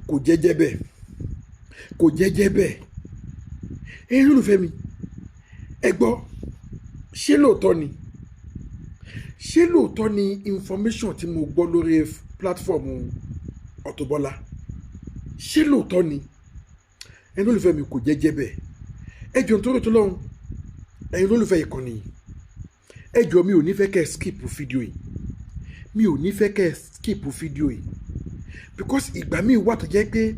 kò jẹ́jẹ́ bẹ́ẹ̀ kò jẹ́jẹ́ bẹ́ẹ̀ ẹ̀yin olùfẹ́ mi ẹ gbọ́ ṣé lóòótọ́ ni information tí mo gbọ́ lórí platform Auto Bola ṣé lóòótọ́ ni ẹ̀yin olùfẹ́ mi kò jẹ́jẹ́ bẹ́ẹ̀ ẹ jọ̀ọ́ nítorí tó lọ́hùn ẹ̀yin olùfẹ́ ìkànnì ẹ jọ̀ọ́ mi ò ní fẹ́ kẹ́ skip fídíò yìí because ìgbà míì wà tó jẹ́ pé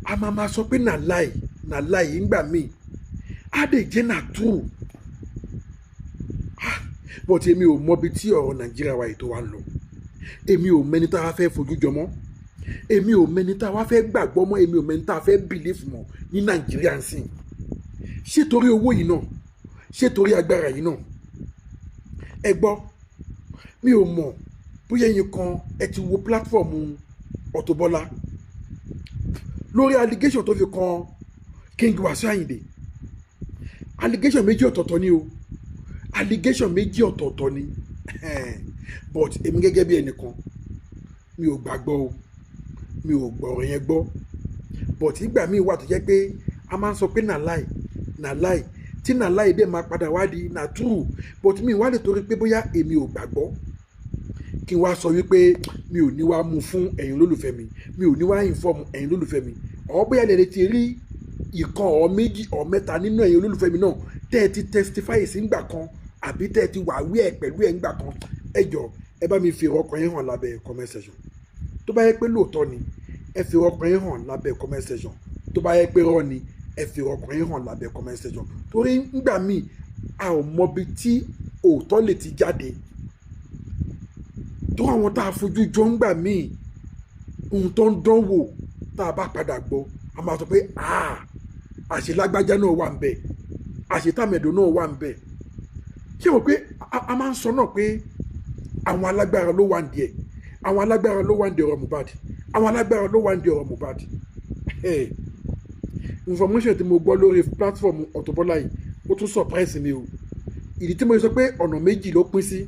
a máa sọ pé nà láì ńgbà míì á dè jẹ́ nà true but èmi ò mọbi tí ọ̀rọ̀ Nàìjíríà wa ètò wa ń lọ èmi ò mẹni tá a fẹ́ fojú jọ mọ́ èmi ò mẹni tá a fẹ́ gbàgbọ́ mọ́ èmi ò mẹni tá a fẹ́ believe mọ́ ní Nàìjíríà ń sìn ṣé torí owó yìí náà ṣé torí agbára yìí náà ẹ gbọ́ mi ò mọ̀ bóyá ẹ̀yin kan ẹ ti wo platform Auto Bola lórí allegation tó fi kan King Wasiu Ayinde allegation méjì ọ̀tọ̀ọ̀tọ̀ ni o allegation méjì ọ̀tọ̀ọ̀tọ̀ ni but èmi gẹ́gẹ́ bí ẹnìkan mi ò gbàgbọ́ o mi ò gbọ́rọ̀ yẹn gbọ́ but ìgbà míì wà tó jẹ́ pé a máa ń sọ pé nà láì tí nà láì dẹ̀ máa padà wá di nà true but mi wá lè torí pé bóyá èmi ò gbàgbọ́ kí n wá sọ wípé mi ò ní wá mú fún ẹ̀yin olólùfẹ́ mi ò ní wá inform ẹ̀yin olólùfẹ́ mi bóyá lè ti rí ìkan méjì mẹ́ta nínú ẹ̀yin olólùfẹ́ mi náà tẹ́ ẹ ti testify sí ńgbà kan àbí tẹ́ ẹ ti wà wí ẹ̀ pẹ̀lú ẹ̀ ńgbà kan ẹ jọ̀ọ́ ẹ bá mi fi ọkàn yín hàn lábẹ́ comment section tó bá yẹ pé lóòótọ́ ni ẹ fi ọkàn yín hàn lábẹ́ comment section tó bá yẹ pé rọ́ ni ẹ fi ọkàn yín hàn lábẹ́ comment section torí ńgbà míì a ò mọbi tí òótọ́ lè ti jáde tó àwọn tá a fojú jọ ńgbà míì ohun tó ń dánwò tá a bá padà gbọ́ a máa sọ pé àṣelágbájá náà wà ń bẹ̀ àṣetàmẹ̀dọ̀ náà wà ń bẹ̀ ṣé o pé a máa ń sọ náà pé àwọn alágbára ló wà ń díẹ̀ àwọn alágbára ló wà ń di ọ̀rọ̀ Mohbad àwọn alágbára ló wà ń di ọ̀rọ̀ Mohbad information tí mo gbọ́ lórí platform Auto Bola yìí ó tún surprise mi o ìdí tí mo sọ pé ọ̀nà méjì ló pín sí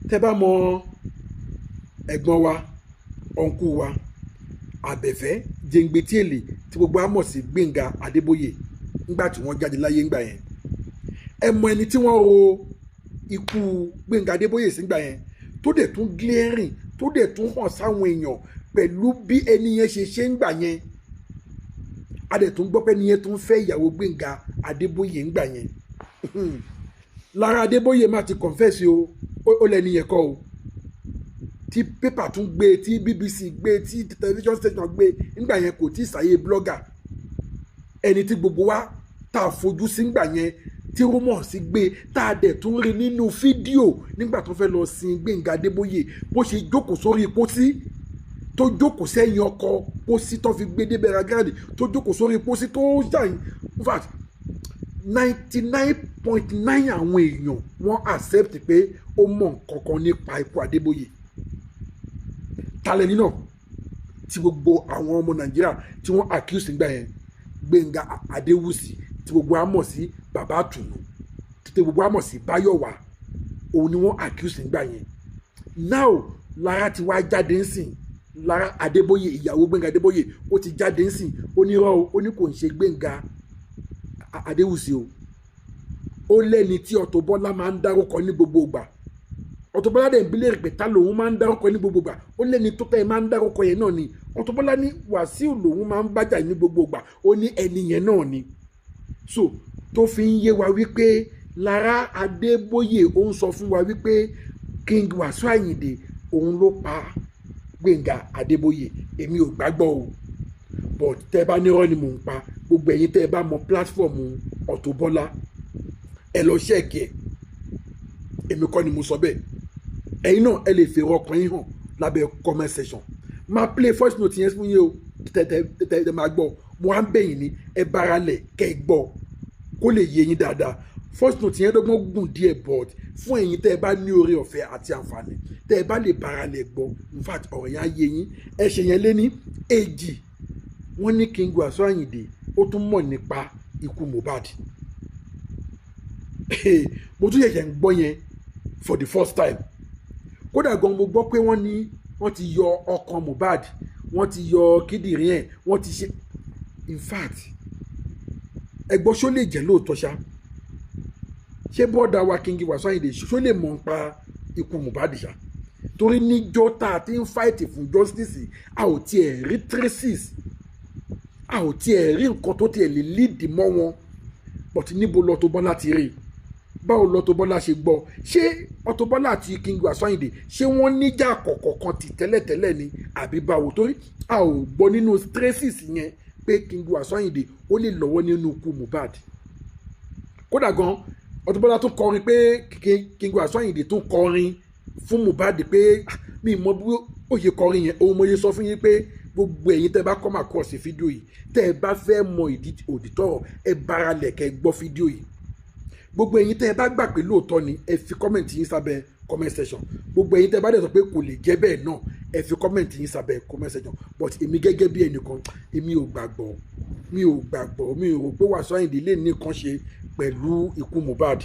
tẹ́ bá mọ ẹ̀gbọ́n wa ọ̀nkú wa Àbẹ̀fẹ́ Jẹ́ngbẹ́tíèlè tí gbogbo á mọ̀ sí Gbénga Adébóyè nígbà tí wọ́n jáde láyé ńgbà yẹn ẹ mọ ẹni tí wọ́n ro ikú Gbénga Adébóyè sígbà yẹn tó dẹ̀ tún glaring tó dẹ̀ tún hàn sáwọn èèyàn pẹ̀lú bí ẹni yẹn ṣe ń gbà yẹn a dẹ̀ tún gbọ́ pé ẹni yẹn tún fẹ́ ìyàwó Gbénga Adébóyè ńgbà yẹn Lára Adébóyè má ti confess o ó lẹ́ni yẹn kọ́ o tí pépà tún gbé tí BBC gbé tí television station gbé nígbà yẹn kò tí ì sáyé blogger ẹni tí gbogbo wa tá a fojú sí nígbà yẹn tí rumor sí gbé tá a dẹ̀ tún rí nínú fídíò nígbà tó fẹ́ lọ sin Gbénga Adébóyè bó ṣe jókòó sórí pósí tó jókòó sẹ́yìn ọkọ̀ pósí tó fi gbé débẹ̀ ragadi tó jókòó sórí pósí tó ṣàyìn in fact 99.9 àwọn èèyàn wọ́n accept pé ó mọ̀ nǹkankan nípa ikú Adébóyè talẹ́ni náà tí gbogbo àwọn ọmọ Nàìjíríà tí wọ́n accuse nígbà yẹn Gbénga Adéwùsì tí gbogbo á mọ̀ sí Bàbá Àtùnú tí gbogbo á mọ̀ sí Báyọ̀wá òun ni wọ́n accuse nígbà yẹn now Lára ti wá jáde ń sìn Lára Adébóyè ìyàwó Gbénga Adébóyè ó ti jáde ń sìn ó ní rọ́ ó ní kò ń ṣe Gbénga Adéwùsì o ó lẹ́ni tí Auto Bola máa ń dárúkọ ní gbogbo ìgbà Auto Bola dẹ̀ ń bílẹ̀ rẹ̀ pé ta lòun máa ń dárúkọ ní gbogbo ìgbà ó lẹ́ni tó tẹ́ ẹ máa ń dárúkọ yẹn náà ni Auto Bola ní Wàsíù lòun máa ń bájà ní gbogbo ìgbà ó ní ẹni yẹn náà ni so tó fi ń yé wa wípé Lára Adébóyè ó ń sọ fún wa wípé King Wasiu Ayinde òun ló pa Gbénga Adébóyè èmi ò gbàgbọ́ o but tẹ́ bá nírọ́ ni mò ń pa gbogbo ẹ̀yin tẹ́ bá mọ platform Auto Bola ẹ lọ ṣẹ́ẹ̀kì ẹ̀ èmi kọ́ ni mo sọ bẹ́ẹ̀ ẹ̀yin náà ẹ lè fi ọkàn yín hàn lábẹ́ comment section máa play voice note yẹn fún yín o tẹ́ máa gbọ́ mo á ń bẹ̀yìn ní ẹ bára lẹ̀ kẹ́ ẹ gbọ́ kó lè yé yín dáadáa voice note yẹn dọ́gbọ́n gùn díẹ̀ but fún ẹ̀yin tẹ́ ẹ bá ní oore ọ̀fẹ́ àti àǹfààní tẹ́ ẹ bá lè bára lẹ̀ gbọ́ in fact ọ̀rọ̀ yẹn á yé yín ẹ ṣe yẹn lé ní èjì wọ́n ní King Wasiu Ayinde ó tún mọ̀ nípa ikú Mohbad mo tún yẹ̀yẹ̀ ń gbọ́ yẹn for the first time kódà gan mo gbọ́ pé wọ́n ti yọ ọkàn Mohbad, wọ́n ti yọ kíndìnrín ẹ̀, wọ́n ti ṣe in fact ẹgbọ́n ṣó lè jẹ́ lóòótọ́ ṣá, ṣé bọ́ọ̀dà wa King Wasiu Ayinde ṣó lè mọ̀ nípa ikú Mohbad ṣá? Torí níjọ́ tá a ti ń fight fún justice a ò tiẹ̀ rí traces, a ò tiẹ̀ rí nǹkan tó tiẹ̀ lè lead mọ́ wọn, but níbo l'Auto Bola ti rí? Báwo l'Auto Bola ṣe gbọ́? Ṣé Auto Bola àti King Wasiu Ayinde ṣé wọ́n níjà kọ̀ọ̀kan ti tẹ́lẹ̀tẹ́lẹ̀ ni àbí báwo? Torí a ò gbọ́ nínú traces yẹn pé King Wasiu Ayinde ó lè lọ́wọ́ nínú ikú Mohbad. Kódà gan Auto Bola tún kọrin pé King Wasiu Ayinde tún kọrin fún Mohbad pé mi mọ bí ó ṣe kọrin yẹn, òun mo ṣe sọ fún yín pé gbogbo ẹ̀yin tẹ́ bá come across fídíò yìí tẹ́ ẹ bá fẹ́ mọ ìdí òdìtọ́ ẹ báralẹ̀ kẹ́ gbọ́ fídíò yìí. Gbogbo ẹ̀yin tẹ́ ẹ bá gbà pé lóòótọ́ ni ẹ fi kọ́mẹ̀ntì yín sábẹ́ comment section. Gbogbo ẹ̀yin tẹ́ ẹ bá dẹ̀ sọ pé kò lè jẹ́ bẹ́ẹ̀ náà ẹ fi kọ́mẹ̀ntì yín sábẹ́ comment section. But èmi gẹ́gẹ́ bí ẹnìkan èmi ò gbàgbọ́, mi ò rò pé Wasiu Ayinde lè ní nǹkan ṣe pẹ̀lú ikú Mohbad,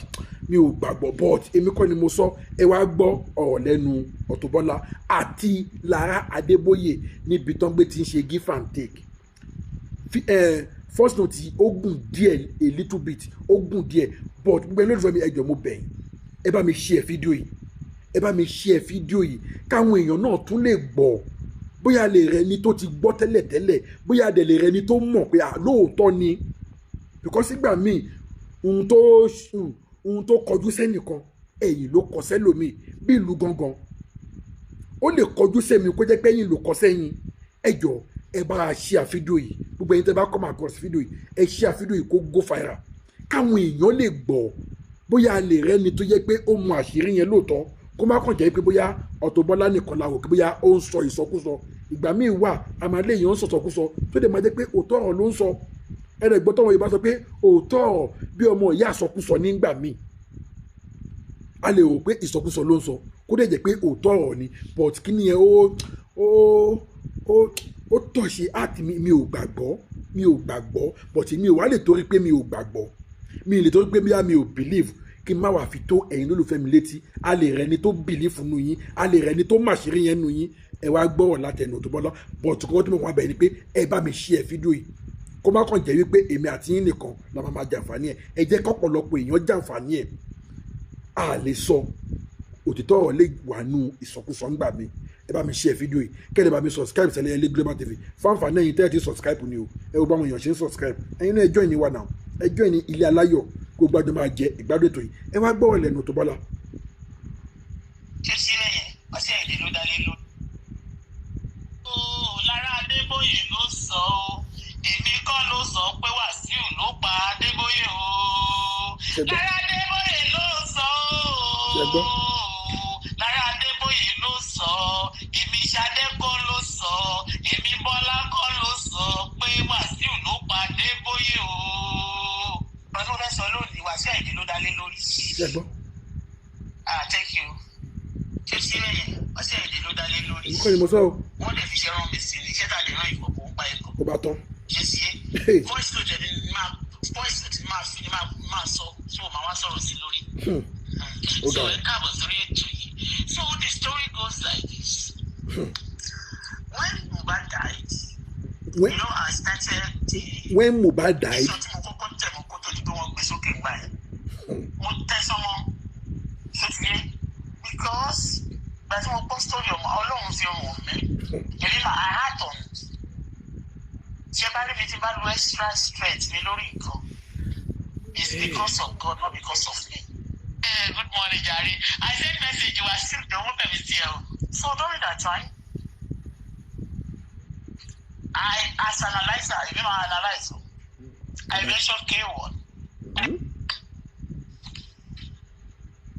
mi ò gbàgbọ́. But èmi kọ́ ni mo sọ, ẹ wá gbọ́ ọ̀rọ̀ lẹ́nu Auto Bola àti Lara Adébóyè níbi tán gbé ti ń ṣe give and take. First note ó gùn díẹ̀ a little bit, ó gùn díẹ̀, but gbogbo ẹni lóòótọ́ mi ẹ jọ̀ọ́ mo bẹ̀ yín, ẹ bá mi share fídíò yìí, ẹ bá mi share fídíò yìí káwọn èèyàn náà tún lè gbọ́, bóyá lè rẹ ni tó ti gbọ́ tẹ́lẹ̀tẹ́lẹ̀, bóyá dẹ̀ lè rẹ ni tó mọ̀ pé lóòótọ́ ni, because ìgbà míì ohun tó kọjú sẹ́nìkan ẹ̀yìn ló kọ sẹ́lòmíì bí ìlú gangan, ó lè kọjú sẹ́mi kó jẹ́ pé ẹ̀yìn ló kọ sẹ́yìn. Ẹ jọ̀ọ́ ẹ bá a share fídíò yìí, gbogbo ẹ̀yin tẹ́ bá come across fídíò yìí ẹ share fídíò yìí kó go viral káwọn èèyàn lè gbọ́, bóyá lè rẹ́ni tó yẹ pé ó mọ àṣírí yẹn lóòótọ́, kó má kàn jẹ́ pé bóyá Auto Bola nìkan la rò pé bóyá ó ń sọ ìsọkúsọ. Ìgbà míì wà àmàlẹ́ èèyàn ń sọ̀sọ̀kúsọ tó dẹ̀ máa jẹ́ pé òótọ́ ọ̀rọ̀ ló ń sọ. Ẹ̀rẹ̀ gbọ́ tọ́wọ́ Yorùbá sọ pé òótọ́ ọ̀rọ̀ bí ọmọ ìyá àsọkúsọ nígbà míì, a lè rò pé ìsọkúsọ ló ń sọ kó dẹ̀ jẹ́ pé òótọ́ ọ̀rọ̀ ni, but kí ni ẹ ó tọ̀ ṣe áàtì mi ò gbàgbọ́, but mi ò wá lè torí pé mi ò gbàgbọ́, mi lè torí pé mi ò believe kí n má wà fi tó ẹ̀yin lólùfẹ́ mi létí. A lè rẹni tó believe nù yín, a lè rẹni tó màṣírí yẹn nù yín, ẹ wá gbọ́rọ̀ látẹnu Auto Bola. But kọ́ tí mo wá bẹ̀ ni pé ẹ bá mi share fídíò yìí kó má kàn jẹ́ wípé èmi àti yín nìkan la máa jàǹfààní ẹ̀, ẹ jẹ́ kọ́pọ̀lọpọ̀ èèyàn jàǹfààní ẹ̀. A lè sọ òtítọ́ ọ̀rọ̀ lè wà nù ìsọkúsọ ńgbà mi. Ẹ bá mi share fídíò yìí, kẹ́lẹ́ bá mi subscribe sẹ́lẹ̀ ẹlẹ́ Global TV fáǹfààní ẹ̀yin tẹ́ẹ̀ tí subscribe ni o, ẹ wo báwọn èèyàn ṣe ń subscribe. Ẹ̀yin náà ẹ join ní wa náà, ẹ join ní ilé aláyọ̀ kó gbádùn máa jẹ ìgbádùn ètò yìí. Ẹ wá gbọ́ ọ̀lẹ́nu Auto Bola. Ṣé sílẹ̀ yẹn ọ̀sẹ̀ èdè ló dálé lórí. Lára Adébóyè ló sọ ọ́, èmi kọ́ ló sọ pé Wàsíù ló pa Adébóyè o. Lára Adébóyè ló sọ ọ́, Lára Adébóyè ló sọ ọ́, èmi Ṣadé kọ́ ló sọ ọ́, èmi Bọ́lá kọ́ ló sọ pé Wàsíù ló pa Adébóyè o. Ọdún fẹ́ sọ lónìí Wàsíù Àyìndé ló dálé lórí. Thank you. Ṣé sílẹ̀ yẹn ọ̀sẹ̀ èdè ló dálé lórí. Nǹkan ni mo sọ o. Wọ́n lè fi ṣe rán mi sí ní iṣẹ́ tàbí rán ìkọ̀kọ̀ ó pa ẹ̀kọ́. Kó bá tán. Ṣé sí voice note ni máa fi ni máa sọ tí mo máa wá sọ̀rọ̀ sí lórí. So ẹ káàbọ̀ sórí ètò yìí. So the story goes like this. When Mohbad died, I started the. When Mohbad died. Ìṣọ́ tí mo kọ́kọ́ tẹ̀ mọ́ kó tó di pé wọ́n gbé sókè gbà ẹ̀. Mo tẹ́ sọ́mọ́ sókè because gbà tí mo gbọ́ story ọmọ Ọlọ́run fi hàn mí. Èmi máa heart on. Ṣé bá rí mi tí bá lo extra strength mi lórí nǹkan? It's because of God, not because of me. Good morning, Jare. I sent message, you are still the one that is here. So during that time, as an analyzer, you know, I mentioned K1.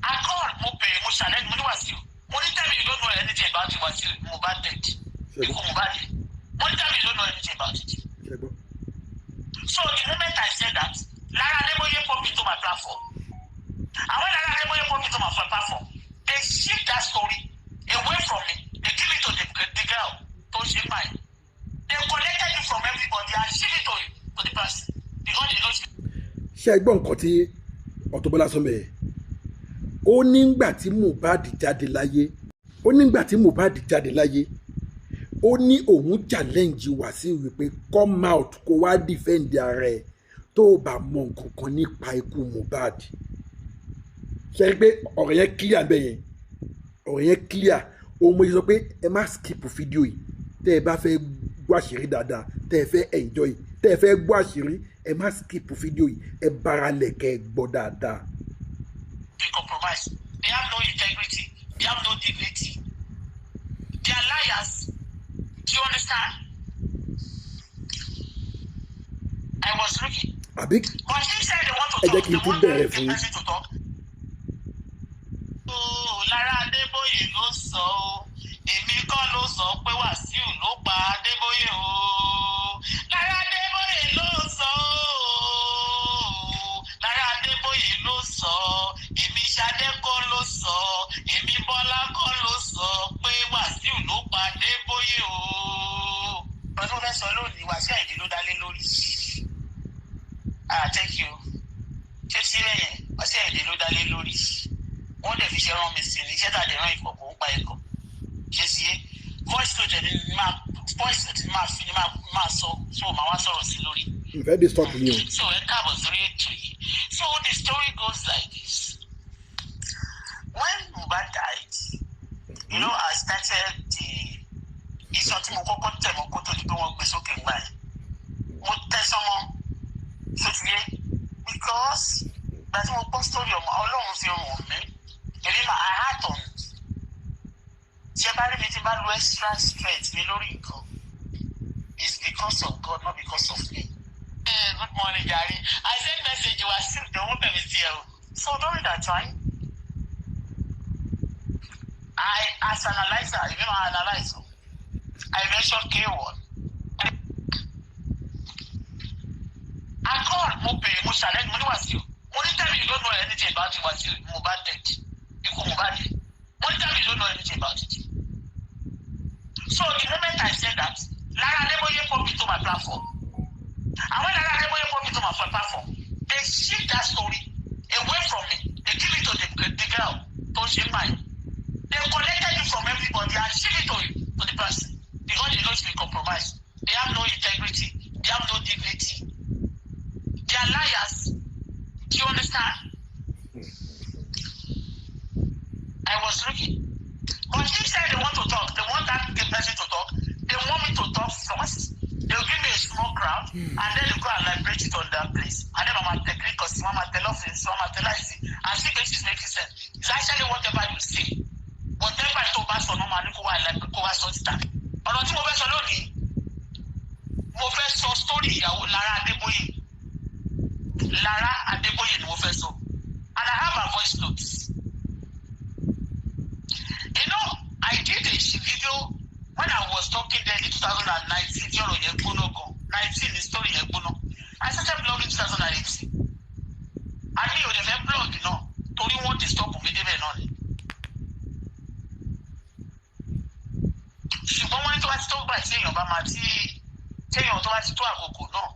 I called Mope, Mushalet, Munuasiu. Only time you don't know anything about it was Mohbad dead. Only time you don't know anything about it. So the moment I said that, Lara Adébóyè put me to my platform. And when Lara Adébóyè put me to my platform, they shift that story away from me. They give it to the girl, to Shimai. They collected it from everybody and shift it to the person. Because they know she. Ṣé ẹ gbọ́ nǹkan tí Auto Bola sọ mẹ́ẹ̀? Ó nígbà tí Mohbad jáde láyé ó nígbà tí Mohbad jáde láyé ó ní òun challenge Wàsíù wípé come out kó wá defend ara ẹ̀ tó o bá mọ nǹkan kan nípa ikú Mohbad. ṣe rí pé ọ̀rọ̀ yẹn clear bẹ́ẹ̀ yẹn, ọ̀rọ̀ yẹn clear. òun mo sọ pé ẹ má skip fídíò yìí tẹ́ ẹ bá fẹ́ gbọ́ àṣírí dáadáa, tẹ́ ẹ fẹ́ enjoy, tẹ́ ẹ fẹ́ gbọ́ àṣírí, ẹ má skip fídíò yìí, ẹ bára lẹ̀ kẹ́ ẹ gbọ́ dáadáa. They compromise. They have no integrity. They have no dignity. They are liars. Do you understand? I was looking. Àbí But he said they want to ẹ jẹ́ talk. kí n They tún want bẹ̀rẹ̀ the fún yín. person to talk. Oh, Lára Adébóyè ló sọ ọ́. Èmi kọ́ ló sọ pé Wàsíù ló pa Adébóyè o. Lára Adébóyè ló sọ ọ́. Lára Adébóyè ló sọ ọ́. Èmi Ṣadé kọ́ ló sọ ọ́. Èmi Bọ́lá kọ́ ló sọ pé Wàsíù ló pa Adébóyè o. Ọdún tó fẹ́ sọ lónìí Wàsíù Àyìndé ló dálé lórí. Thank you. Ṣé tí lẹ́yìn Wàsíù Àyìndé ló dálé lórí? Wọ́n dẹ̀ fi ṣe rán mi sí ní iṣẹ́ tàdé rán ìkọ̀kọ̀ ń pa ẹ̀kọ́. Ṣé sí é? Voice note ni máa fi máa sọ máa wá sọ̀rọ̀ sí lórí. ìfẹ́ disturb mi o. So ẹ káàbọ̀ sórí ètò yìí. So the story goes like this. When Mohbad died, you know, I started iṣan tí mo kọ́kọ́ tẹ̀ mọ́ kó tó di pé wọ́n gbé sókè ńgbà yẹn. Mo tẹ́ sọ́mọ́ sótìyé because ìgbà tí mo gbọ́ story ọmọ Ọlọ́run fi hàn mí. Èmi máa I had on. Ṣé bá rí mi tí bá lo extra strength mi lórí nǹkan? It's because of God, not because of me. Good morning, Gary. I sent message you are still the one that is here. So during that time, as an analyzer, you know, I analyze. I mentioned K1. I called Mope, mo challenge, mo ní Wàsíù. Mo ní tell me you don't know anything about Wàsíù, Mohbad dead. Ikú Mohbad. Mo ní tell me you don't know anything about it. So the moment I said that, Lára Adébóyè put me to my platform. And when Lára Adébóyè put me to my platform, they shift that story away from me. They give it to the girl, Tosin Mai. They collected it from everybody and shift it to the person. Because they know it's been compromised. They have no integrity. They have no dignity. They are liars. Do you understand? I was looking. But he said they want to talk. They want that person to talk. They want me to talk first. They'll give me a small crowd, and then they go and liberate it on that place. And then I'm technique because I'm tell off this, I'm tell I see. And see if it's making sense. It's actually whatever you say. Whatever I told us for no man, go and sort it out. Ọ̀rọ̀ tí mo fẹ́ sọ lónìí, mo fẹ́ sọ story ìyàwó Lára Adébóyè. Lára Adébóyè ni mo fẹ́ sọ. And I have her voice notes. You know, I did a video when I was talking there in 2019. Tí ọ̀rọ̀ yẹn gbóná gan. 19 ni story yẹn gbóná. I started blogging 2018. A ní òde fẹ́ blog náà torí wọ́n disturb mi débẹ̀ náà ni. Ṣùgbọ́n wọ́n ní tó bá ti tó gbà tí èèyàn bá máa téèyàn tó bá ti tó àkókò náà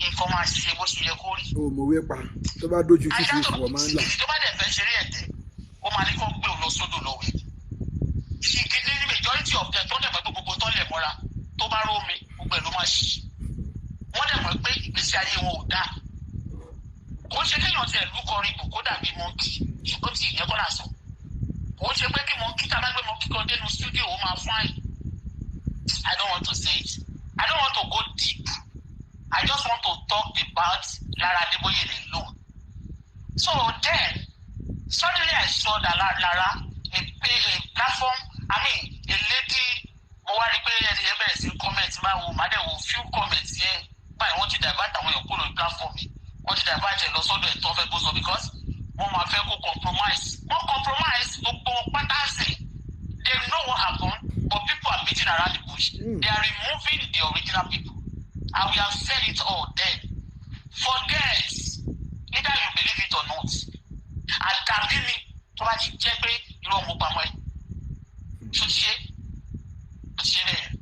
nǹkan máa ṣe bó ṣe yẹ kó rí. o mọ̀ wé pa tó bá dójú fífi ìfọwọ́ máa ń là. ìdí tó bá dẹ̀ fẹ́ ṣeré ẹ̀tẹ̀ ó máa ní kó gbé òun lọ sódò lọ́wọ́ ẹ̀. ṣìkìdí ní majority of them tó dẹ̀ mọ̀ pé gbogbo tó lẹ̀ mọ́ra tó bá rómi gbogbo ẹ̀ ló máa ṣì. wọ́n dẹ̀ mọ̀ pé ìgbésí ayé wọn ò dáa. kò ń ṣe kéèyàn tiẹ̀ lúkọrin bò kó dàbí mọ́ǹkì ṣùgbọ́n tí ìyẹn kọ́ là sọ. kò ń ṣe pé kí mọ́ǹkì tá a bá gbé mọ́ǹkì kan dénú studio ó máa fine. I don't want to say it. I don't want to go deep. I just want to talk about Lára Adébóyè alone. So then, suddenly I saw that Lára, a platform, I mean, a lady, mo wá rí pé ẹni ẹ bẹ̀rẹ̀ sí comment máa wo máa dẹ̀ wo few comments yẹn báyìí wọ́n ti divert àwọn èèyàn kúrò ní platform yìí wọ́n ti divert ẹ̀ lọ sọ́dọ̀ ẹ̀ tó fẹ́ bó sọ because wọ́n máa fẹ́ kó compromise. Wọ́n compromise gbogbo pátá sí. They know what happened, but people are beating around the bush. They are removing the original people. And we have said it all then. Forget, either you believe it or not. And tàbí mi tó bá ti jẹ́ pé irú ọmọ pamọ́ ẹ̀. Tó ṣe bẹ́ẹ̀.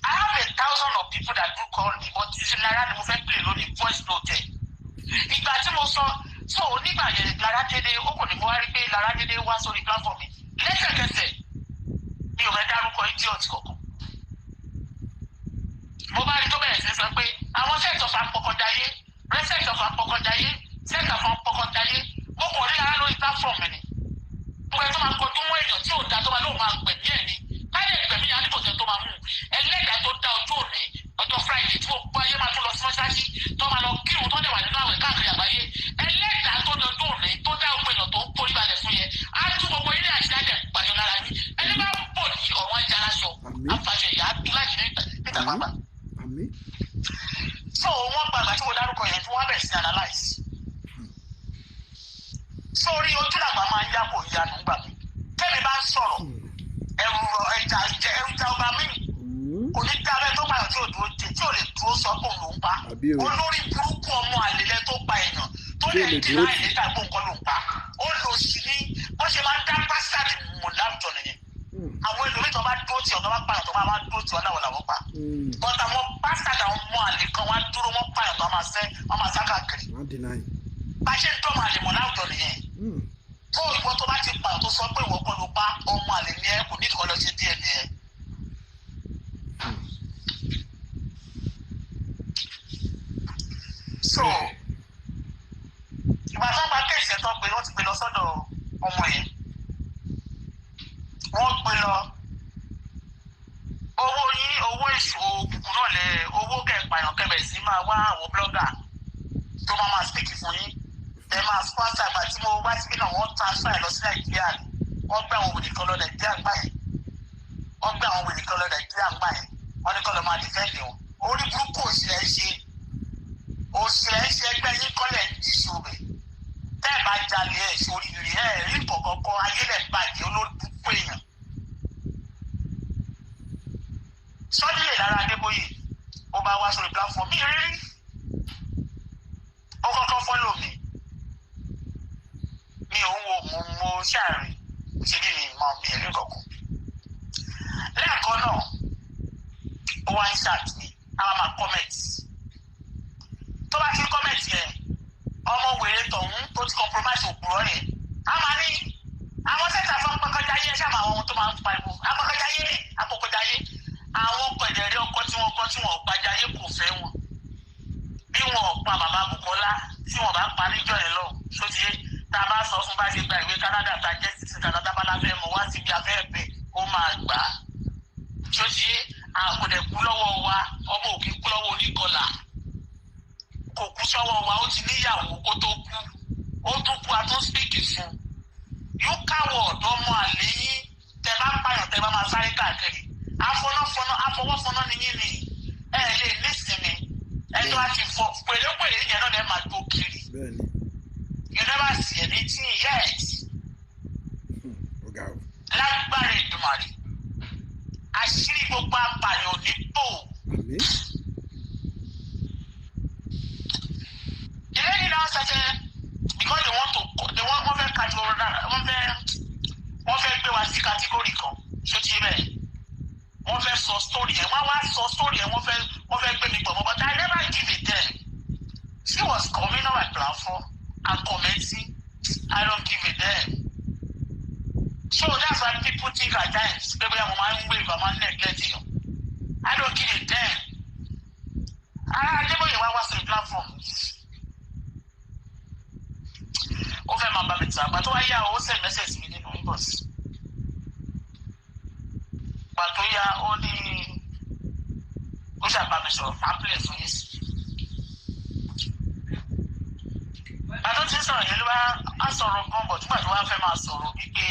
I have 1,000 of people that do call me, but it's Lára ni mo fẹ́ play lónìí voice note ẹ̀. Ìgbà tí mo sọ so nígbà yẹn Láradédé ó kò ní mo wá rí pé Láradédé wá sórí platform mi lẹ́sẹ̀kẹsẹ̀ mi ò fẹ́ dárúkọ idiot kankan mo bá rí tó bẹ̀rẹ̀ sí sọ pé àwọn set of apọkọjáyé set of apọkọjáyé set of apọkọjáyé mo kò rí ara lórí platform mi ni mo ẹ tó máa kọjú mọ́ èèyàn tí ò dá tó máa lóun máa gbẹ̀mí ẹ̀ ni káyọ̀ gbẹ̀mí yẹn á ní kòtẹ́ tó máa mú ẹlẹ́dàá tó dá ojú òní ọjọ́ Friday tí gbogbo ayé máa tún lọ sí mọ́ṣáláṣí tó máa lọ kírun tó dẹ̀ wà nínú àwẹ̀ káàkiri àgbáyé ẹlẹ́dàá tó dọjú òní tó dá ogun èèyàn tó ń kórí balẹ̀ fún yẹn á tún gbogbo ilé àṣìṣe pàṣẹ lára yín ẹni bá bọ̀ ní ọ̀rọ̀ ajá aláṣọ àfàṣẹ ìyá láti níta pàápàá. so wọ́n gbàgbà tí mo dárúkọ yẹn tí wọ́n bẹ̀rẹ̀ sí analyse sórí ojú làgbà máa ń yá kò yanu gbà mí tẹ́mi bá ń sọ̀rọ̀ ẹ̀rù ìjà ọba mi kò ní dá abẹ́ tó pààyàn tí ò dúró tí ò lè dúró sọ pé òun ló ń pa olórí burúkú ọmọ àlelẹ́ tó pa èèyàn tó lè dín láì níta gbó nǹkan ló ń pa ó lò sí ní bó ṣe máa ń dá pásítàdì mọ̀ láwùjọ nìyẹn àwọn èlòmíì tó bá dúró tí ọ̀gá bá pààyàn tó máa dúró tí ọ̀nà làwọn pa bọ́tà àwọn pásítàdì àwọn ọmọ àlè kan wá dúró wọ́n pààyàn tó máa sá káàkiri bá ṣe ń tọ́ ọmọ àlè mọ̀ láwùjọ nìyẹn tó ìwọ tó bá ti pààyàn tó sọ pé ìwọ kọ́ ló pa ọmọ àlè ní ẹ kò ní ìkọlọ ṣe díẹ̀ ní ẹ. so ìgbà tó ń gba kéèsì ẹ̀ tó gbé wọ́n ti gbé lọ sọ́dọ̀ ọmọ yẹn wọ́n gbé lọ owó èṣù òkùnkùn náà lẹ owó kẹpààyàn kẹbẹ̀ sí máa wá àwọn blọ́gà tó máa speak fún yín ẹ máa sponsor àgbà tí mo wá síbí náà wọ́n transfer ẹ̀ lọ sí Nàìjíríà ni wọ́n gbé àwọn òwìnì kan lọ Nàìjíríà gbà yẹn wọ́n ní kọ́ lọ máa defend wọn orí burúkú òṣìlẹ̀ ṣe ẹgbẹ́ yín kọ́lẹ̀ jíṣu rẹ̀ tẹ́ ẹ̀ bá jalè ẹ̀ sórí rẹ̀ ẹ̀ rí kọ̀ọ̀kọ̀ ayélẹ̀ bàjẹ́ olódùkú èèyàn. Sunday Lára Adébóyè ó bá wá sórí platform mi rírí ó kọ́kọ́ follow mi ò ń wo mo ṣàárín ṣe bí mi mọ mi ẹ̀rí kọ̀ọ̀kan lẹ́ẹ̀kan náà ó wá ń ṣáàtì mi àwọn máa comment tó bá ti comment yẹn ọmọ wèrè tọ̀hún tó ti compromise òpùrọ̀ yẹn a máa ní àwọn sẹ́ta fún apọ̀kọjáyé ṣáà máa wọn tó máa ń pariwo apọ̀kọjáyé àwọn pẹ̀lẹ́rẹ́ ọkọ tí wọ́n gbajayé kò fẹ́ wọn bí wọn ò pa bàbá Bùkọ́lá tí wọn bá pa níjọ́ yẹn lọ sótìyé tá a bá sọ fún bá ṣe gba ìwé Canada tá a jẹ́ sísìn Canada bá láfẹ́ mọ̀ wá síbi afẹ́ ẹ̀bẹ̀ ó máa gbà á sótìyé àkùdẹ̀ kú lọ́wọ́ wa ọmọ òkè kú lọ́wọ́ oníkọlà kò kú sọ́wọ́ wa ó ti níyàwó kó tó kú ó tún kú a tún spíkì fún yóò káwọ̀ ọ̀dọ́ mọ́ àlè yín tẹ bá pààyàn tẹ bá máa sáré káàkiri afọwọ́fọná ni yín ni ẹ lè nísìnyí ẹjọ́ àti fọ pèlépèlé yẹn náà lè máa tó kiri you never see anything yet lágbára Èdùmàrè àṣírí gbogbo apààyàn ò ní bò ilé yìí náà ṣẹṣẹ because wọ́n fẹ́ category wọ́n fẹ́ gbé wa sí category kan ṣó ti yé bẹ́ẹ̀ wọ́n fẹ́ sọ story yẹn wọ́n wá sọ story yẹn wọ́n fẹ́ gbé mi pọ̀ mọ́ but I never give a damn she was coming on my platform and commenting I don't give a damn so that's why people think at times pé bóyá mo máa ń wave àmọ́ neglect yẹn I don't give a damn Adébóyè wá sí platform ó fẹ́ máa bá mi tà àgbà tó wá yá ó send message mi nínú inbox àgbà tó yá ó ní ó ṣàbá mi sọ̀rọ̀ fápílẹ̀ fún yín sí. àgbà tó ti ń sọ̀rọ̀ yẹn ló bá á sọ̀rọ̀ gan bọ̀ nígbà tó wá fẹ́ máa sọ̀rọ̀ wípé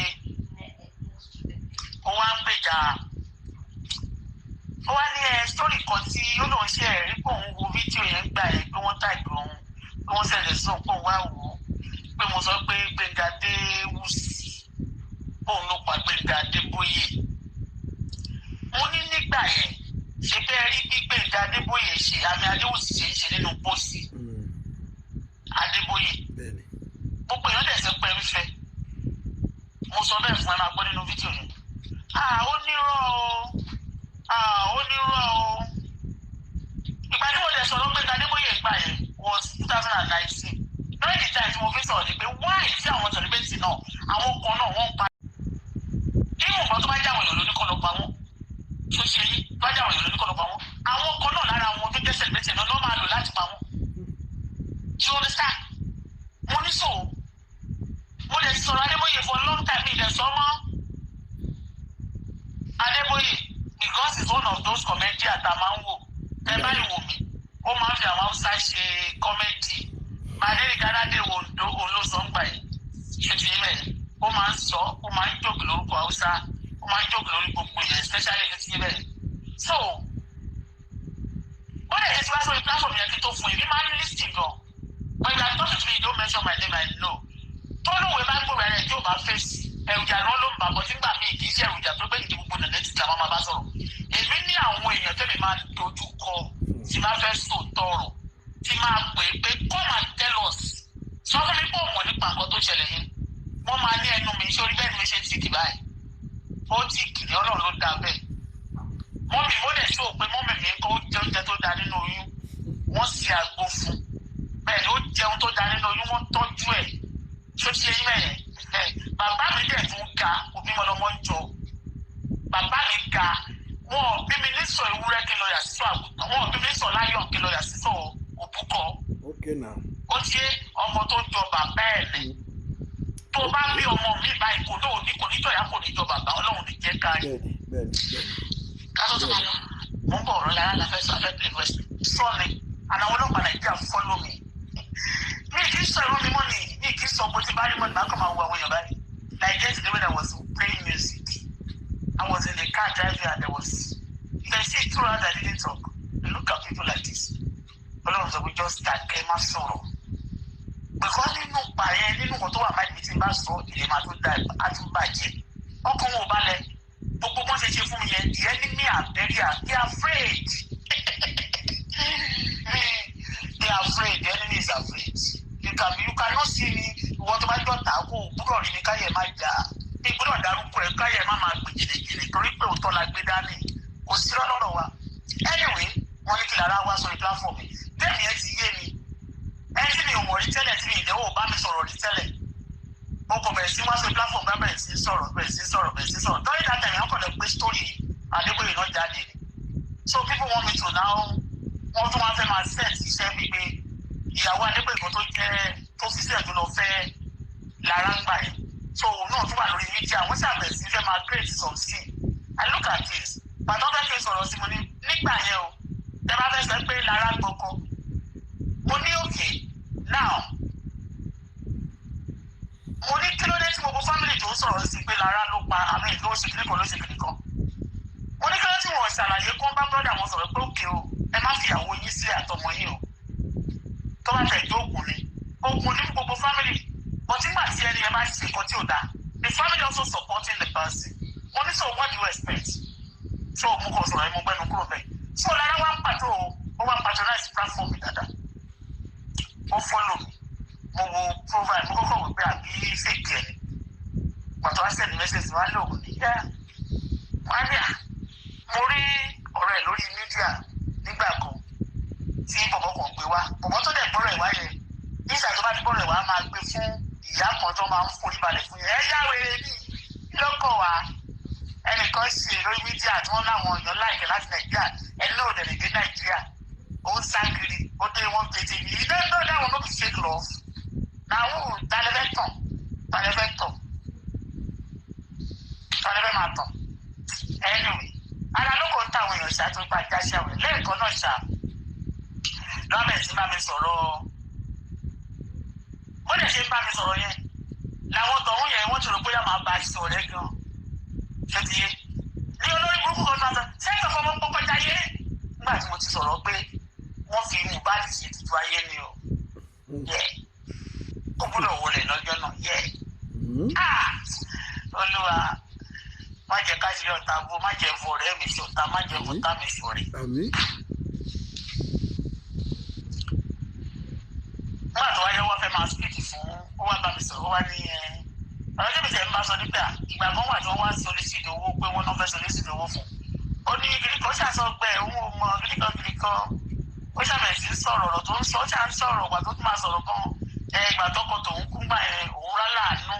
ó wá ń gbèjà ó wá ní story kan tí ó lóun ṣe ẹ̀rí pé òun wo fídíò yẹn gbà yẹn pé wọ́n tàgbé òun pé wọ́n ṣẹlẹ̀ sí òun pé òun wá wò ó pé mo sọ pé Gbénga Adéwùsì òun ló pa Gbénga Adébóyè mo ní nígbà yẹn ṣe bẹ́ẹ̀ rí bí Gbénga Adébóyè ṣe àmì Adéwùsì ṣe ń ṣe nínú pósì Adébóyè gbogbo èèyàn dẹ̀ sẹ́ pẹ́ ń fẹ́ mo sọ bẹ́ẹ̀ fún ẹ máa gbọ́ nínú fídíò yẹn ó nírọ́ o ìgbà tí mo lè sọ̀rọ̀ Gbénga Adébóyè gbà yẹn was 2019 lẹ́yìn ìjà tí mo fi sọ̀rọ̀ ni pé wáì tí àwọn celebrity náà àwọn kan náà wọ́n ń pa irú nǹkan tó bá jáwé èèyàn lóní kọ́ lọ pa wọ́n tó ṣe yí bá jáwé èèyàn lóní kọ́ lọ pa wọ́n àwọn kan náà lára wọn tó jẹ́ celebrity náà lọ́ máa lò láti pa wọ́n. you understand? mo ní so mo lè sọ̀rọ̀ Adébóyè for a long time mi lè sọ mọ́ Adébóyè because it's one of those comedians tá a máa ń wò ẹ báyìí wò mí ó máa ń fi àwọn Hausa ṣe comedy màdéri gánádé Oǹdó olóṣọ́ngbà yìí ṣe ti yé bẹ́ẹ̀ ó máa ń sọ ó máa ń jókòó lórúkọ Hausa ó máa ń jókòó lórí gbogbo yẹn especially ṣe ti yé bẹ́ẹ̀ so ó lè ṣe tí wá sórí platform yẹn kí tó fún yìí máa ń listing gan when you are talking to me you don't mention my name I know tó lóun bá gbòòrò ẹ̀rẹ̀ tí ò bá fèsì èròjà náà ló ń bàbọ̀ nígbà míì kì í ṣe èròjà tó gbé ìdí gbogbo nàlẹ́ títí àwọn máa bá sọ̀rọ̀ èmi ní àwọn èèyàn tẹ́lẹ̀ máa dojú kọ tí máa fẹ́ sòótọ́ ọ̀rọ̀ tí máa pè é pé come and tell us sọ fún mi pé òun nípa nǹkan tó ṣẹlẹ̀ yẹn wọ́n máa ní ẹnu mi sórí bẹ́ẹ̀ ni mi ṣe tíìkì báyìí ó tíìkì ní Ọlọ́run ló dá bẹ́ẹ̀ mọ́mì mo dẹ̀ ṣó pé mọ́mì mi kó jẹ oúnjẹ tó da nínú oyún wọ́n ṣe àgbo fún bẹ́ẹ̀ ni ó jẹun tó da nínú oyún wọ́n tọ́jú ẹ̀ tó ṣe yín mẹ́yẹn bàbá mi dẹ̀ tún ga òbí mo lọ́mọ ń jọ bàbá mi ga wọn bí mi ní sọ ewúrẹ́ kí n lọ yà sísọ àgùntàn wọn bí mi ní sọ láyọ̀ kí n lọ yà sísọ òbúkọ ó ṣe ọmọ tó jọ bàbá ẹ̀ ni tó bá bí ọmọ mi báyìí kò lóò ní kò ní jọ̀yà kò ní jọ bàbá Ọlọ́run ní jẹ́ ká rí kátó tó máa lọ mo ń bọ̀ ọ̀rọ̀ lára láfẹ́ sọ afẹ́ play west sọ ni àwọn ọlọ́pàá Nàìjíríà follow me mi kì í sọ ìrú mi mọ́ ni mi kì í sọ bó ti bá rí mọ́ ni màá kàn máa wo àwọn èèyàn báyìí like yesterday when I was playing music I was in the car driving and there was you can see throughout I didn't talk you look at people like this Ọlọ́run sọ pé just start ẹ má sọ̀rọ̀ because nínú pààyẹ nínú nǹkan tó wà máa ní tí n bá sọ ìrìn máa tún dá àtúbàjẹ́ ọkàn wọn ò balẹ̀ gbogbo wọn ṣe fún mi yẹn the enemy are very they are afraid they are afraid the enemy is afraid you cannot see me ìwọ tó bá jọ tà kó gbúdọ̀ rí mi káyẹ̀ má jà ní gbúdọ̀ dárúkọ ẹ̀ káyẹ̀ má máa gbè jìnnìjìnnì torí pé òótọ́ la gbé dání kò sí lọ́rọ̀ wa anyway wọ́n ní kí lára wá sórí platform mi bẹ́ẹ̀ni ẹ ti yé mi ẹni tí mi ò mọ̀ rí tẹ́lẹ̀ tí mi ìdẹ́wò bá mi sọ̀rọ̀ rí tẹ́lẹ̀ ó kò bẹ̀rẹ̀ sí wá sórí platform bá bẹ̀rẹ̀ sí sọ̀rọ̀ torí that time wọ́n kàn lè gbé story Adébóyè náà jáde ni so people want me to now wọ́n tún wá fẹ́ máa set iṣẹ́ mi pé ìyàwó Adébóyè kan tó jẹ́ tó fi sílẹ̀ tó lọ fẹ́ lára ń gbà yẹn so òun náà tún wà lórí media wọ́n ṣàbẹ̀rẹ̀ sí fẹ́ máa create some scene I look at this pàtó fẹ́ fi sọ̀rọ̀ sí mo ní nígbà yẹn o tẹ bá fẹ́ sọ pé lára gbọ́kọ́ mo ní òkè now mo ní kí ló dé tí gbogbo family tó ń sọ̀rọ̀ sí pé lára ló pa àmì ìlú oṣù kìnìkan lóṣù kìnìkan mo ní kí ló tí wọ́n ṣàlàyé kó bá brọ́dà wọn sọ̀rọ̀ pé òkè o ẹ má fìyàwó yín sí àtọmọ yín o tó bá tẹ̀ jó ògùn ní gbogbo family but nígbà tí ẹni ẹ bá ṣe nǹkan tí ò dáa the family also supporting the person mo ní so what do you expect so mo kàn sọ̀rọ̀ ẹ mo gbẹ́nu kúrò bẹ́ẹ̀ so lára wá ń pàtó ó wá patronize platform mi dáadáa ó follow mi mo wo profile mo kọ́kọ́ wò pé àbí fake ẹ̀ ni pàtó wá send message wá lóògùn ní yá wá ní à mo rí ọ̀rọ̀ ẹ̀ lórí media nígbà kan tí bọ̀bọ̀ kan gbé wá bọ̀bọ̀ tó dẹ̀ gbọ́rọ̀ ẹ̀ wá yẹn nígbà tó bá ti gbọ́rọ̀ ẹ̀ wá máa gbé fún ìyá kan tó máa ń forí balẹ̀ fún yẹn ẹ yá wèrè ní lọ́kọ̀ wá ẹnìkan ṣe lórí media tí wọ́n láwọn èèyàn láìpẹ́ láti Nàìjíríà ẹni náà ò dẹ̀ lè dé Nàìjíríà ó ń sá kiri ó dé wọn pété ní ilé náà dáwọn ló fi fake love làwọn talẹ́fẹ́ máa tàn anyway alálòkò ń tàwọn èèyàn ṣáà tó gba jáṣẹ àwẹ̀ lẹ́ẹ̀kan náà ṣáà lọ́bẹ̀ tí bá mi sọ̀rọ̀ ó lè ṣe bá mi sọ̀rọ̀ yẹn làwọn tọ̀hún yẹn wọ́n ti rò bóyá máa bá a ṣe ọ̀rẹ́ gan ṣé ti yé ní olórí burúkú kan tó ń sọ sẹ́yìn fọmọ pọ́pọ́ jáyé nígbà tí mo ti sọ̀rọ̀ pé wọ́n fi Mohbad ṣe tutù ayé ni o yẹ ó gbọ́dọ̀ wọlé lọ́jọ́ náà yẹ Olúwa má jẹ́ ká ṣe ọ̀tá bó má jẹ́ fọ ọ̀rẹ́ mi ṣọ̀tá má jẹ́ fọ̀tá mi ṣọ̀rẹ́. nígbà tó wáyé wọ́n fẹ́ máa spíkì fún ó wá bá mi sọ̀rọ̀ ó wá ní ọ̀rọ̀ tí mi tẹ̀ ń bá sọ nígbà ìgbà kan wà tí wọ́n wá solicite owó pé wọ́n náà fẹ́ solicite owó fún ó ní kìnìkan ṣàṣọ gbẹ òun ò mọ kìnìkan ó ṣàbẹ̀ sí sọ̀rọ̀ ọ̀rọ̀ tó ń sọ ó ṣà ń sọ̀rọ̀ ọ̀gbà tó tún máa sọ̀rọ̀ gan ìgbà tọkọ tòun kú gbà yẹn òun rá láàánú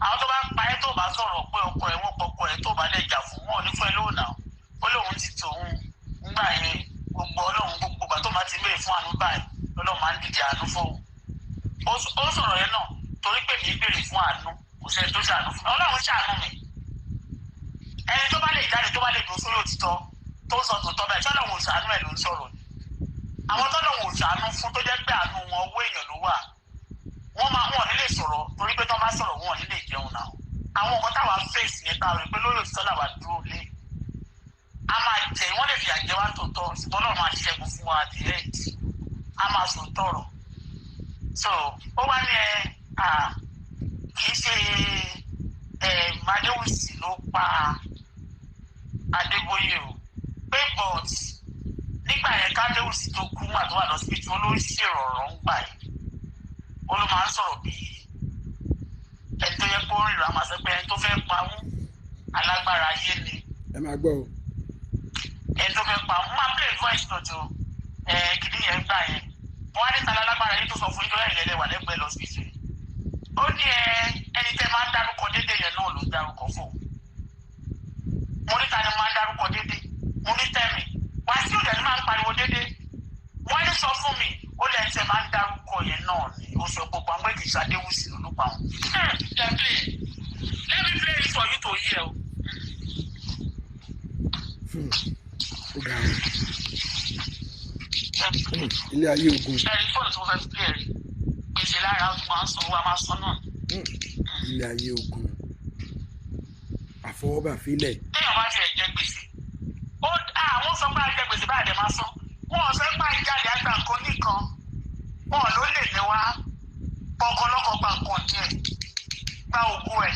àwọn tó bá pa ẹ́ tó bá sọ̀rọ̀ pé ọkọ ẹ̀ wọ́n pọkọ ẹ̀ tó bá lè jà fún wọn ní fún ẹ lóhùn náà ó lóun ti tòun gbà yẹn gbogbo ọlọ́run gbogbo ìgbà tó bá ti béèrè fún àánú báyìí ọlọ́run máa ń dìde àánú fóun ó sọ̀rọ̀ yẹn náà torí pé mi béèrè fún àánú kò sẹ́ni tó ṣàánú fún mi ọlọ́run ṣàánú mi ẹni tó bá lè jáde tó bá lè dùn sórí òtítọ́ tó sọ tòótọ́ bẹ́ẹ̀ tọ́lọ́run ò ṣàánú ẹ̀ ló ń sọ̀rọ̀ ni àwọn tọ́lọ́run ò ṣàánú fún tó jẹ́ pé àánú wọn owó èèyàn ló wà wọ́n nílé sọ̀rọ̀ torí pé tó bá sọ̀rọ̀ wọn nílé jẹun náà àwọn nǹkan táwa fèsì yẹn táwa rí pé lórí òtítọ́ làwà dúró lé a máa jẹ wọ́n lè fi àjẹ wá tòótọ́ ṣùgbọ́n náà máa ṣẹ́gun fún wa direct a máa sùn tọ̀rọ̀ so ó wá ní kì í ṣe Adéwùsì ló pa Adébóyè o pé but nígbà yẹn k'Adéwùsì tó kú mà tó wà lọ́sibítù ó ló ń ṣèrọ̀rọ̀ ń gbà yẹn ó ló máa ń sọ̀rọ̀ bíi ẹni tó yẹ kó rìnrìn àmọ́ sọ pé ẹni tó fẹ́ pa mú alágbára ayé ni. ẹ máa gbọ́ o. ẹni tó fẹ́ pa mú máa play voice note o kìdí yẹn gbà yẹn wọ́n á ní ta lálágbára yìí tó sọ fún ìjọba ìrẹ̀lẹ̀ wà lẹ́gbẹ̀ẹ́ lọ́sibítù ó ní ẹni tẹ́ máa ń dárúkọ déédéé yẹn náà ló ń dárúkọ fún un mo ní ta ni máa ń dárúkọ déédéé mo ní tẹ́mi Wàsíù dẹ̀ ni máa ń pariwo déédéé wọ́n ní sọ fún mi ó lẹ́yìn tẹ́ máa ń dárúkọ yẹn náà ni ó sọ gbogbo àwọn èdè Adéwùsì ló pa wọn. Let me play it for you to hear o. Ilé ayé ogun. Ẹ̀rí fóònù tí mo fẹ́ fi play rí gbèsè lára ó ti máa ń sanwó a máa san náà. Ilé ayé ogun. Àfọwọ́bà fílẹ̀. Téèyàn bá tiẹ̀ jẹ gbèsè àwọn sọ pé àjẹ gbèsè báyìí máa san wọn sọ pé àìjáde àgbà nǹkan nìkan wọn ló lè ní wá ọkọlọkọ gba nǹkan ní ẹ gba ògùn ẹ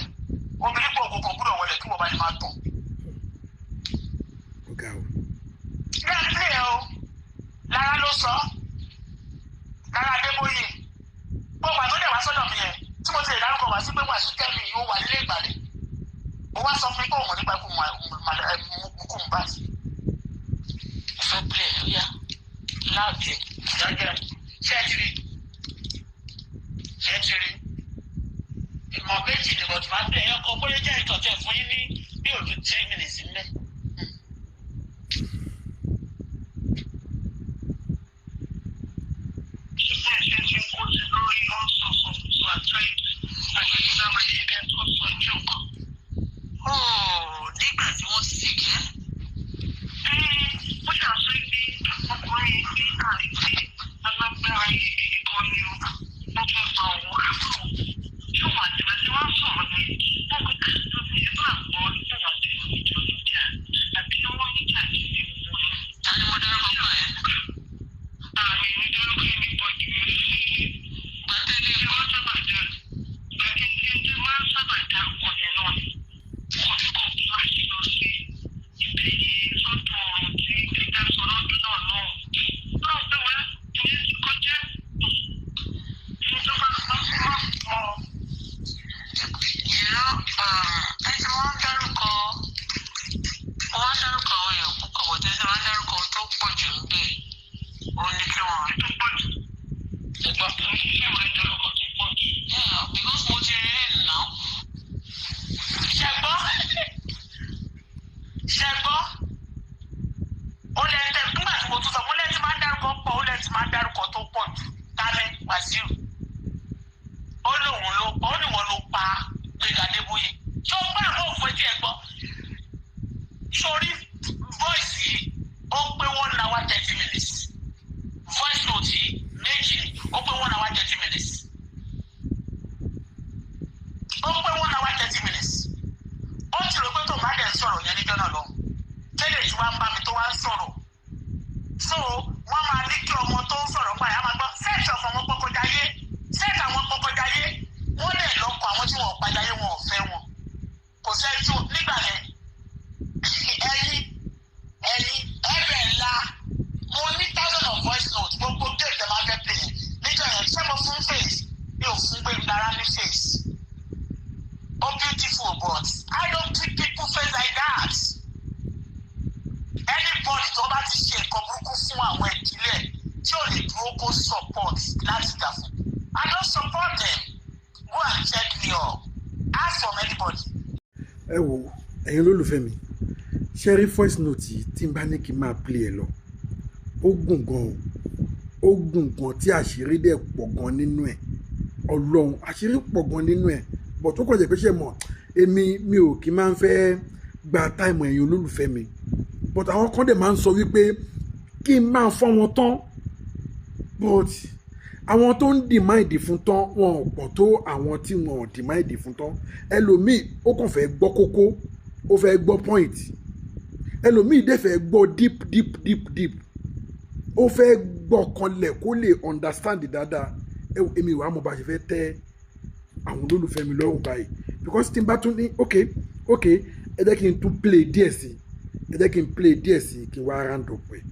obìnrin pọ̀ ògùn kan gbúdọ̀ wọlé kí wọ́n bá ní máa tàn. Bẹ́ẹ̀ o Lára ló sọ Lára Adébóyè gbogbo àtúndẹ̀ wá sọ́dọ̀ mi yẹn tí mo ti lè dárúkọ wá sí pé Wàsíù Kẹ́mi yóò wà nílé ìgbàlẹ̀ ó wá sọ fún mi pé òun nípa ikú mú bá sí. Ìfẹ́ pílẹ̀ ló yá láàbì ìdájọ́ ṣé ẹ ti rí ìmọ̀ méjì ni mo ti máa ń bẹ̀ ẹ̀yọ́ kan bóyá jẹ́ ìtọ́jú fún yín ní bí òdu 10 minutes ńlẹ̀. Ṣé ṣe kó sí lórí ọ̀sọ̀ọ̀sọ̀ àtúnyẹ̀ àti ìdáwọ̀ ìṣẹ̀lẹ̀ tó sọ ìjọ kan. Nígbà tí wọ́n sì kẹ́. Ó ṣàṣọ ibi ọkùnrin ní àìsí alágbára yìí kan ní o. Wọ́n fẹ́ fa òun àpò. Yóò wà tí wọ́n sọ̀rọ̀ ní wọ́n kò tó fi ìlú àpò nígbà tí ìjọ níjà àbí wọ́n níjà tí ní ìwọ̀n yẹn. Ta ni mo dárúkọ fún ẹ? Àmì mi dárúkọ ẹni bọ̀dì mi sí gbàtẹ́lẹ̀ tí wọ́n sábà dá. Gbàtẹ́lẹ̀ tí wọ́n sábà dá ọkọ̀ yẹn náà ni. Wọ́n ti kọ́ láti lọ sí ìbẹ̀yẹ sọ́tọ̀ ọ̀run tí ìdá sọ̀rọ̀ ọdún náà náà. Báwo pé wá ìyẹn ti kọjá. Ìjọba kan fún wa mọ̀. Ẹ ti wọ́n dárúkọ àwọn èèyàn púpọ̀ bọ̀ tẹ́sí wọ́n dárúkọ tó pọ̀ jù ń bẹ̀. Ó ní kí wọ́n tó pọ̀ jù. Ẹ̀gbọ́n tó ń ṣe wọ́n dárúkọ tó pọ̀ jù. Because mo ti rí ẹ̀ náà. Ṣẹ̀gbọ́n ó lẹ́yìn tẹ̀ nígbà tí mo tún sọ mo lẹ́yìn tí máa ń dárúkọ pọ̀ ó lẹ́yìn tí máa ń dárúkọ tó pọ̀ jù tálẹ́ Wàsíù ó lóun ló pa ó níwọ̀n ló pa Gbénga Adébóyè tó bá àwọn òfin tí ẹ gbọ́ sórí voice yìí ó pé 1 hour 30 minutes voice note yìí méjì ó pé 1 hour 30 minutes ó pé 1 hour 30 minutes ó ti rò pé tó má dẹ̀ sọ̀rọ̀ yẹn níjọ́ náà lọ tẹ́lẹ̀ tí wọ́n bá mi tó wá ń sọ̀rọ̀ so wọ́n máa ní kí ọmọ tó ń sọ̀rọ̀ pa ẹ̀ á máa gbọ́ fẹ́ẹ̀sì ọ̀fọ̀ ọmọ pọ́kọ́jáyé ẹ wò ẹ̀yin olólùfẹ́ mi ṣe rí voice note yìí tí n bá ní kí n máa play ẹ lọ ó gùn gan tí àṣírí dẹ̀ pọ̀ gan nínú ẹ̀ ọlọ́run àṣírí pọ̀ gan nínú ẹ̀ bọ̀ tó kàn jẹ́ pé ṣe mọ̀ mi ò kí máa ń fẹ́ gba táìmù ẹ̀yin olólùfẹ́ mi but àwọn kan dẹ̀ máa ń sọ wípé kí n máa fọ́ wọn tán but àwọn tó ń dìmáìdì fún tán wọn ò pọ̀ tó àwọn tí wọn ò dìmáìdì fún tán ẹlòmíì ó kàn fẹ́ gbọ́ kókó ó fẹ́ gbọ́ point ẹlòmíì dẹ̀ fẹ́ gbọ́ deep ó fẹ́ gbọ́ kanlẹ̀ kó lè understand dáadáa èmi ìwà mo bá ṣe fẹ́ tẹ́ àwọn olólùfẹ́ mi lọ́rùn báyìí because tí n bá tún ní ok ẹ jẹ́ kí n tún play díẹ̀ sí kí n wá round up ẹ̀.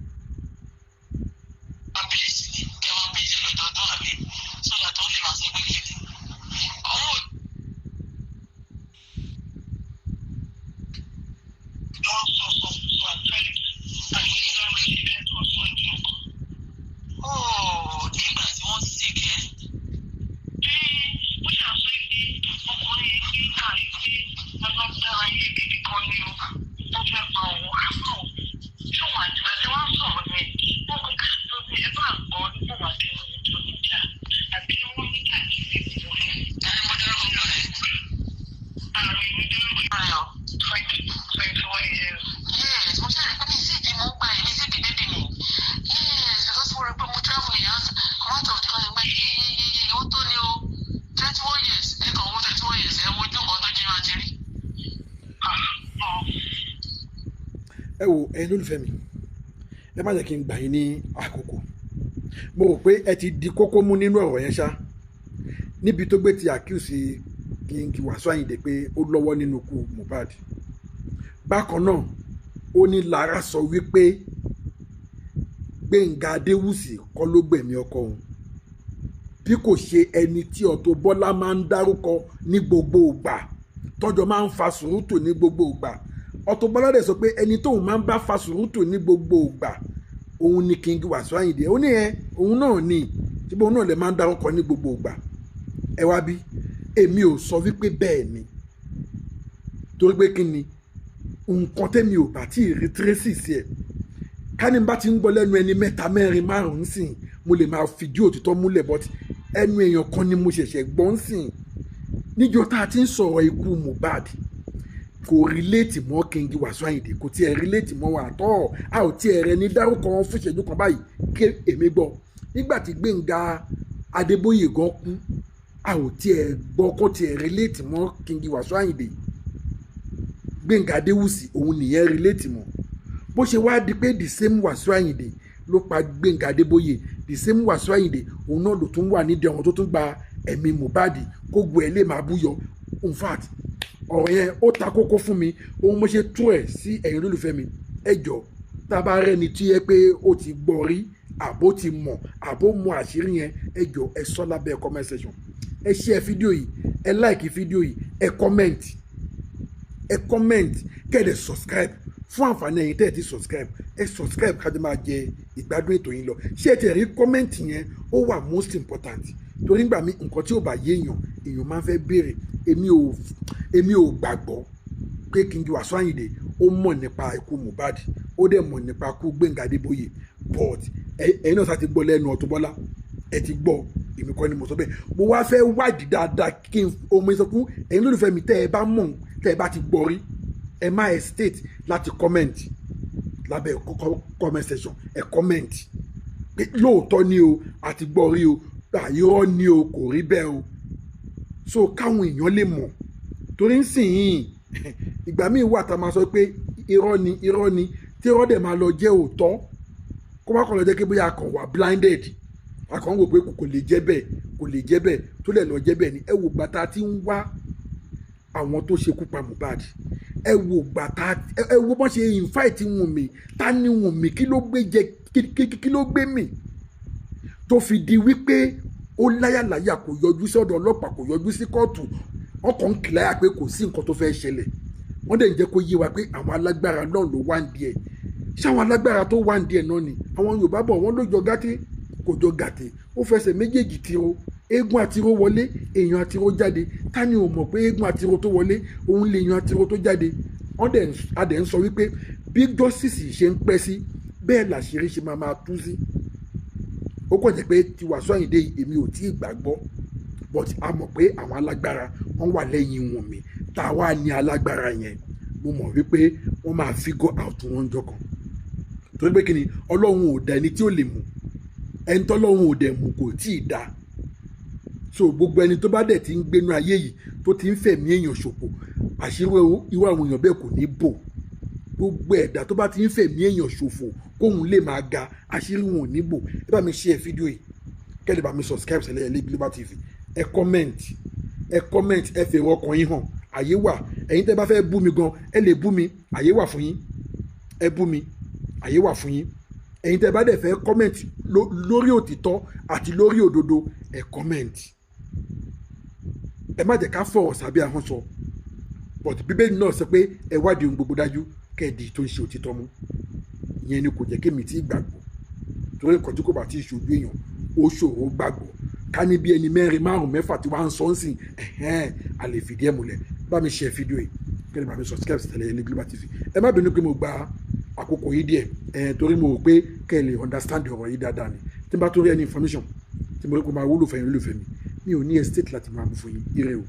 ẹ wò ẹ̀yin olólùfẹ́ mi ẹ má jẹ́ kí n gbà yín ní àkókò mo rò pé ẹ ti di kókó mú nínú ọ̀rọ̀ yẹn ṣá níbi tó gbé ti accuse King Wasiu Ayinde pé ó lọ́wọ́ nínú ikú Mohbad bákan náà ó ní Lára sọ wípé Gbénga Adéwùsì kọ́ ló gbẹ̀mí ọkọ òun bí kò ṣe ẹni tí Auto Bola máa ń dárúkọ ní gbogbo ìgbà tọ́jọ́ máa ń fa sùúrùtù ní gbogbo ìgbà Auto Bola dẹ̀ sọ pé ẹni tóun máa ń bá fa sùúrùtù ní gbogbo ìgbà òun ni King Wasiu Ayinde ó ní òun náà ní síbí òun náà lè máa ń dárúkọ ní gbogbo ìgbà ẹ wá bí èmi ò sọ wípé bẹ́ẹ̀ ni torí pé kí ni nǹkan tẹ́mi ò bá tí ì rí tracy sí ẹ̀ ká ní bá ti ń gbọ́ lẹ́nu ẹni mẹ́ta mẹ́rin márùn-ún sìn mo lè máa fìdí òtítọ́ múlẹ̀ but ẹnu èèyàn kan ni mo ṣẹ̀ṣẹ̀ gbọ́ ń sìn níjọ́ tá a ti ń sọ̀rọ̀ ikú Mohbad kò relate mọ́ King Wasiu Ayinde kò tiẹ̀ relate mọ́ wọn àtọ́ a ò tiẹ̀ rẹ ní dárúkọ wọn fún ìṣẹ́jú kan báyìí ké èmi gbọ́ nígbà tí Gbénga Adébóyè gan kú a ò tiẹ̀ gbọ́ kó tiẹ̀ relate mọ́ King Wasiu Ayinde Gbénga Adéwùsì òun nìyẹn relate mọ́ bó ṣe wá di pé the same Wasiu Ayinde ló pa Gbénga Adébóyè the same Wasiu Ayinde òun náà ló tún wà nídìí àwọn tó tún gba ẹ̀mí Mohbad kó gbọ́ ẹ̀ lè máa búyọ in fact ọ̀rọ̀ yẹn ó ta kókó fún mi ohun mo ṣe tú ẹ̀ sí ẹ̀yin olólùfẹ́ mi ẹ jọ̀ọ́ tá a bá rẹ́ni tí yẹ pé ó ti gbọ́ rí àbó ti mọ̀ àbó mọ àṣírí yẹn ẹ jọ̀ọ́ ẹ sọ lábẹ́ comment section ẹ share fídíò yìí ẹ like fídíò yìí ẹ comment kẹ́ẹ̀dẹ̀ subscribe fún àǹfààní ẹ̀yin tẹ́ ẹ ti subscribe ẹ subscribe kájọ máa jẹ ìgbádùn ètò yín lọ ṣé ẹ ti rí comment yẹn ó wà most important torí nígbà mi nǹkan tí ò bá yé èèyàn máa ń fẹ́ béèrè èmi ò gbàgbọ́ pé King Wasiu Ayinde ó mọ̀ nípa ikú Mohbad ó dẹ̀ mọ̀ nípa ikú Gbénga Adébóyè but ẹ̀yin náà sá ti gbọ́ lẹ́nu Auto Bola ẹ ti gbọ́ èmi kọ́ ni mo sọ bẹ́ẹ̀ mo wá fẹ́ wádìí dáadáa kí n omi sọ fún ẹ̀yin lólùfẹ́ mi tẹ́ ẹ bá mọ̀ tẹ́ ẹ bá ti gbọ́ rí ẹ má hesitate láti comment lábẹ́ comment section ẹ comment pé lóòótọ́ ni o àti gbọ́ rí o irọ́ ni o kò rí bẹ́ẹ̀ o so káwọn èèyàn lè mọ̀ torí ń sìn yìí ìgbà míì wà tá a máa sọ pé irọ́ ni tí irọ́ dẹ̀ máa lọ jẹ́ òótọ́ kó má kàn lọ jẹ́ pé bóyá a kàn wà blinded a kàn ń wò pé kò lè jẹ́ bẹ́ẹ̀ tó lè lọ jẹ́ bẹ́ẹ̀ ni ẹ wò gbàtà tí ń wá àwọn tó ṣekú pa Mohbad ẹ wò bọ́n ṣe invite Wùnmí ta ni Wùnmí kí ló gbé jẹ kí ló gbé mì tó fi di wípé ó láyàláyà kò yọjú sí ọ̀dọ̀ ọlọ́pàá kò yọjú sí kóòtù ọkọ̀ ń kìláyà pé kò sí nǹkan tó fẹ́ ṣẹlẹ̀ wọ́n dẹ̀ ń jẹ́ kó yé wa pé àwọn alágbára náà ló wá ń di ẹ̀ ṣé àwọn alágbára tó wá ń di ẹ̀ náà ni àwọn Yorùbá bọ̀ wọ́n ló jọ gàtè kò jọ gàtè ó fẹsẹ̀ méjèèjì tiro eégún àtiró wọlé èèyàn àtiró jáde ta ni ò mọ̀ pé eégún àtiró tó wọlé òun lè yan àtiró tó jáde adẹ̀ ń sọ wípé bí justice ṣe ń pẹ́ sí bẹ́ẹ̀ làṣírí ṣe máa tú sí. Ó kàn jẹ́ pé ti Wasiu Ayinde èmi ò tí ì gbàgbọ́ but a mọ̀ pé àwọn alágbára wọ́n wà lẹ́yìn Wùnmí tá a wá ní alágbára yẹn mo mọ̀ wípé wọ́n máa figure out wọn jọ kan torí pé kí ni Ọlọ́run ò dá ẹni tí ó lè mú ẹni tọ́lọ́run ò dẹ̀ mú kò tí ì dá so gbogbo ẹni tó bá dẹ̀ ti ń gbénú ayé yìí tó ti ń fẹ̀mí èèyàn ṣòfò àṣírí irú àwọn èèyàn bẹ́ẹ̀ kò ní bò gbogbo ẹ̀dá tó bá ti ń fẹ̀mí èèyàn ṣòfò kóhun lè máa ga àṣírí wọn ò ní bò ẹ bá mi share fídíò yìí kẹ́lẹ́ bá mi subscribe sílẹ̀ Global TV ẹ comment ẹ fèrè ọkàn yín hàn àyè wà ẹ̀yin tẹ́ bá fẹ́ bú mi gan ẹ lè bú mi àyè wà fún yín ẹ bú mi àyè wà fún yín ẹ̀yin tẹ́ bá dẹ̀ fẹ́ comment lórí òtítọ́ àti lórí òdodo ẹ comment ẹ má jẹ́ ká fọ̀rọ̀ sábẹ́ ahọ́n sọ but bíbélì náà sọ pé ẹ wádìí ohun gbogbo dájú kẹ́ẹ̀dì tó ń ṣe òtítọ́ mú ìyẹn ni kò jẹ́ kémi tí gbàgbọ́ torí nǹkan tí kò bá ti ṣojú èèyàn ó ṣòro gbàgbọ́ ká ní bí ẹni 4, 5, 6 tí wàá ń sọ ń sìn a lè fìdí ẹ̀ múlẹ̀ bá mi share fídíò yìí kẹ́lẹ́ bá mi subscribe sílẹ̀ Global TV ẹ má bínú pé mo gba àkókò yìí díẹ̀ torí mo rò pé kẹ́ ẹ lè understand ọ̀rọ̀ yìí dáadáa ni tí n bá tó rí any information tí mo rí pé máa wúlò fẹ́yìn olùfẹ́ mi ò ní hesitate láti máa mú fún yín ire o.